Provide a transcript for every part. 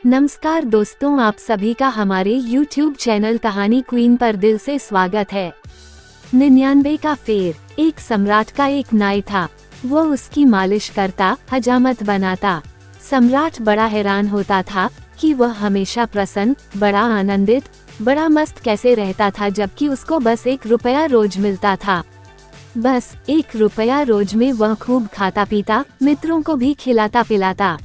नमस्कार दोस्तों, आप सभी का हमारे YouTube चैनल कहानी क्वीन पर दिल से स्वागत है। 99 का फेर। एक सम्राट का एक नाई था। वो उसकी मालिश करता, हजामत बनाता। सम्राट बड़ा हैरान होता था कि वह हमेशा प्रसन्न, बड़ा आनंदित, बड़ा मस्त कैसे रहता था, जबकि उसको बस 1 रुपया रोज मिलता था। बस 1 रुपया रोज में वह खूब खाता पीता, मित्रों को भी खिलाता पिलाता।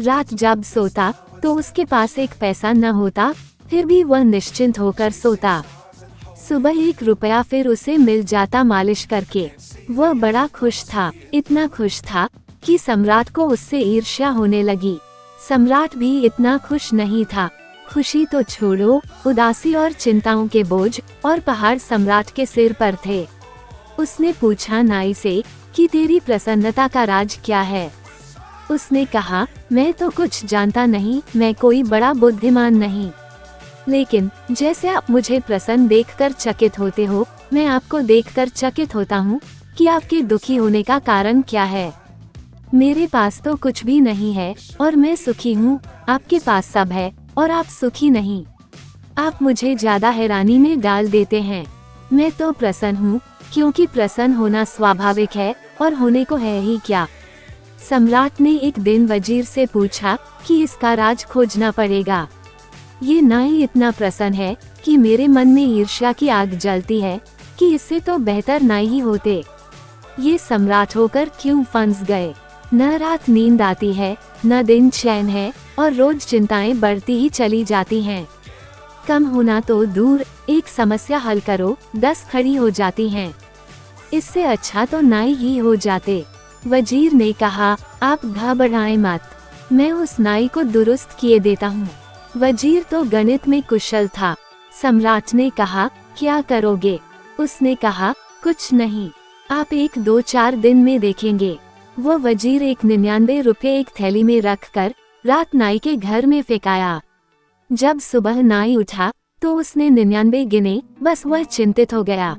रात जब सोता तो उसके पास 1 पैसा न होता, फिर भी वह निश्चिंत होकर सोता। सुबह 1 रुपया फिर उसे मिल जाता मालिश करके। वह बड़ा खुश था, इतना खुश था कि सम्राट को उससे ईर्ष्या होने लगी। सम्राट भी इतना खुश नहीं था। खुशी तो छोड़ो, उदासी और चिंताओं के बोझ और पहाड़ सम्राट के सिर पर थे। उसने पूछा नाई से कि तेरी प्रसन्नता का राज क्या है। उसने कहा, मैं तो कुछ जानता नहीं, मैं कोई बड़ा बुद्धिमान नहीं, लेकिन जैसे आप मुझे प्रसन्न देखकर चकित होते हो, मैं आपको देखकर चकित होता हूँ कि आपके दुखी होने का कारण क्या है। मेरे पास तो कुछ भी नहीं है और मैं सुखी हूँ, आपके पास सब है और आप सुखी नहीं। आप मुझे ज्यादा हैरानी में डाल देते हैं। मैं तो प्रसन्न हूँ, क्योंकि प्रसन्न होना स्वाभाविक है और होने को है ही क्या। सम्राट ने एक दिन वजीर से पूछा कि इसका राज खोजना पड़ेगा। ये नाई इतना प्रसन्न है कि मेरे मन में ईर्ष्या की आग जलती है कि इससे तो बेहतर नाई ही होते। ये सम्राट होकर क्यों फंस गए। न रात नींद आती है, न दिन चैन है और रोज चिंताएं बढ़ती ही चली जाती हैं। कम होना तो दूर, एक समस्या हल करो, 10 खड़ी हो जाती हैं। इससे अच्छा तो नाई ही हो जाते। वजीर ने कहा, आप घबराएं मत, मैं उस नाई को दुरुस्त किए देता हूँ। वजीर तो गणित में कुशल था। सम्राट ने कहा, क्या करोगे। उसने कहा, कुछ नहीं, आप 1-2-4 दिन में देखेंगे। वो वजीर 99 रुपये एक थैली में रखकर रात नाई के घर में फेंकाया। जब सुबह नाई उठा तो उसने 99 गिने, बस वह चिंतित हो गया।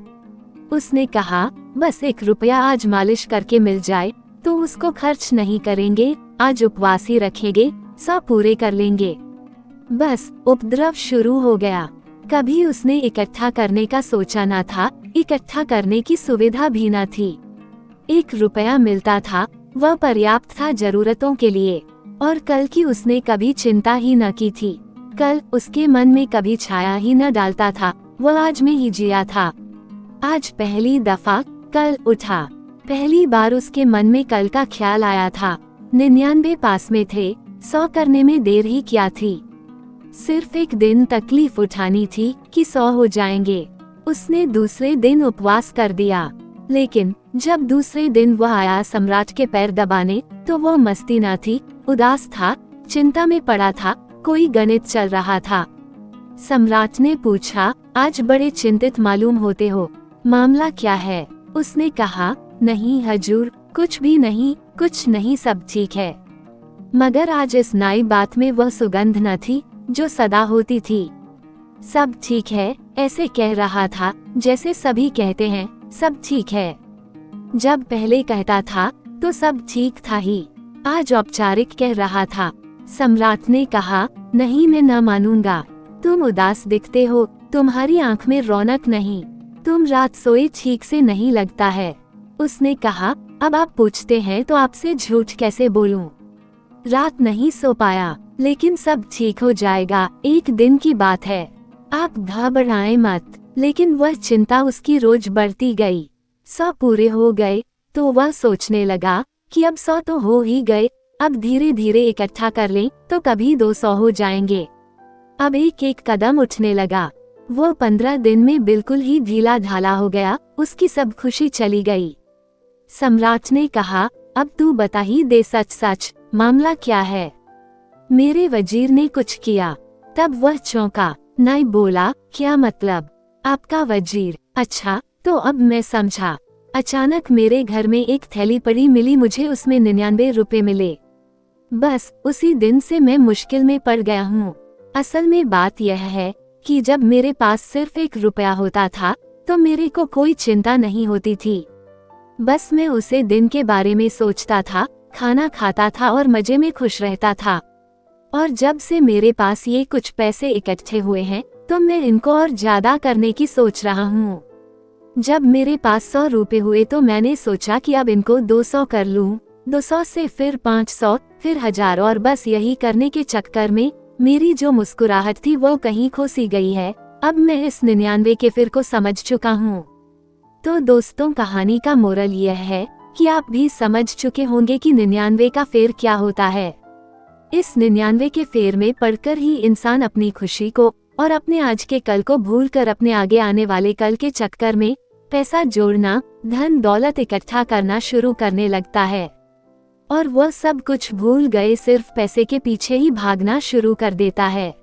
उसने कहा, बस 1 रुपया आज मालिश करके मिल जाए तो उसको खर्च नहीं करेंगे, आज उपवास ही रखेंगे, 100 पूरे कर लेंगे। बस उपद्रव शुरू हो गया। कभी उसने इकट्ठा करने का सोचा न था, इकट्ठा करने की सुविधा भी न थी। 1 रुपया मिलता था, वह पर्याप्त था जरूरतों के लिए, और कल की उसने कभी चिंता ही न की थी। कल उसके मन में कभी छाया ही न डालता था, वह आज में ही जिया था। आज पहली दफा कल उठा। पहली बार उसके मन में कल का ख्याल आया था। 99 पास में थे, 100 करने में देर ही क्या थी। सिर्फ एक दिन तकलीफ उठानी थी कि 100 हो जाएंगे। उसने दूसरे दिन उपवास कर दिया, लेकिन जब दूसरे दिन वह आया सम्राट के पैर दबाने, तो वह मस्ती न थी, उदास था, चिंता में पड़ा था, कोई गणित चल रहा था। सम्राट ने पूछा, आज बड़े चिंतित मालूम होते हो, मामला क्या है। उसने कहा, नहीं हजूर, कुछ भी नहीं, कुछ नहीं, सब ठीक है। मगर आज इस नाई बात में वह सुगंध न थी जो सदा होती थी। सब ठीक है ऐसे कह रहा था जैसे सभी कहते हैं सब ठीक है। जब पहले कहता था तो सब ठीक था ही, आज औपचारिक कह रहा था। सम्राट ने कहा, नहीं मैं न मानूंगा, तुम उदास दिखते हो, तुम्हारी आंख में रौनक नहीं, तुम रात सोए ठीक से नहीं लगता है। उसने कहा, अब आप पूछते हैं तो आपसे झूठ कैसे बोलूं। रात नहीं सो पाया, लेकिन सब ठीक हो जाएगा, एक दिन की बात है, आप घबराएं मत। लेकिन वह चिंता उसकी रोज बढ़ती गई। 100 पूरे हो गए तो वह सोचने लगा कि अब 100 तो हो ही गए, अब धीरे धीरे इकट्ठा कर लें तो कभी 200 हो जाएंगे। अब एक एक कदम उठने लगा। वो 15 दिन में बिल्कुल ही ढीला ढाला हो गया, उसकी सब खुशी चली गई। सम्राट ने कहा, अब तू बता ही दे सच सच, मामला क्या है। मेरे वजीर ने कुछ किया। तब वह चौंका। नाई बोला, क्या मतलब। आपका वजीर, अच्छा तो अब मैं समझा। अचानक मेरे घर में एक थैली पड़ी मिली, मुझे उसमें 99 रुपए मिले। बस उसी दिन से मैं मुश्किल में पड़ गया हूँ। असल में बात यह है कि जब मेरे पास सिर्फ 1 रुपया होता था तो मेरे को कोई चिंता नहीं होती थी। बस मैं उसे दिन के बारे में सोचता था, खाना खाता था और मजे में खुश रहता था। और जब से मेरे पास ये कुछ पैसे इकट्ठे हुए हैं तो मैं इनको और ज्यादा करने की सोच रहा हूँ। जब मेरे पास 100 रुपए हुए तो मैंने सोचा कि अब इनको 200 कर लूँ, 200 से फिर 500, फिर 1000 और बस यही करने के चक्कर में मेरी जो मुस्कुराहट थी वो कहीं खो सी गई है। अब मैं इस 99 के फिर को समझ चुका हूँ। तो दोस्तों, कहानी का मोरल यह है कि आप भी समझ चुके होंगे कि 99 का फेर क्या होता है। इस 99 के फेर में पढ़कर ही इंसान अपनी खुशी को और अपने आज के कल को भूलकर अपने आगे आने वाले कल के चक्कर में पैसा जोड़ना, धन दौलत इकट्ठा करना शुरू करने लगता है और वह सब कुछ भूल गए सिर्फ पैसे के पीछे ही भागना शुरू कर देता है।